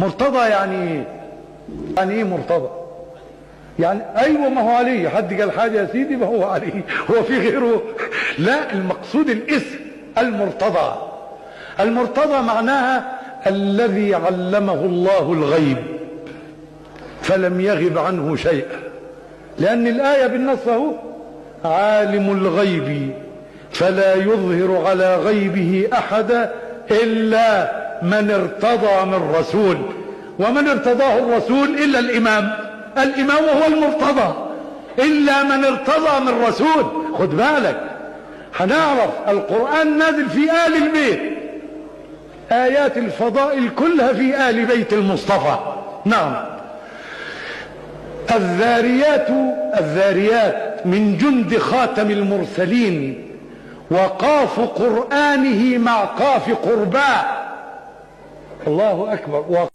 مرتضى يعني ايه مرتضى؟ يعني ايوه، ما هو علي. حد قال حاجه يا سيدي؟ ما هو علي، هو في غيره؟ لا، المقصود الاسم المرتضى. المرتضى معناها الذي علمه الله الغيب فلم يغب عنه شيئا، لأن الآية بالنص اهو: عالم الغيب فلا يظهر على غيبه أحدا إلا من ارتضى من رسول. ومن ارتضاه الرسول إلا الإمام هو المرتضى، إلا من ارتضى من رسول. خد بالك، هنعرف القرآن نازل في آل البيت، آيات الفضائل كلها في آل بيت المصطفى. نعم. الذاريات من جند خاتم المرسلين، وقاف قرآنه مع قاف قرباه. الله أكبر.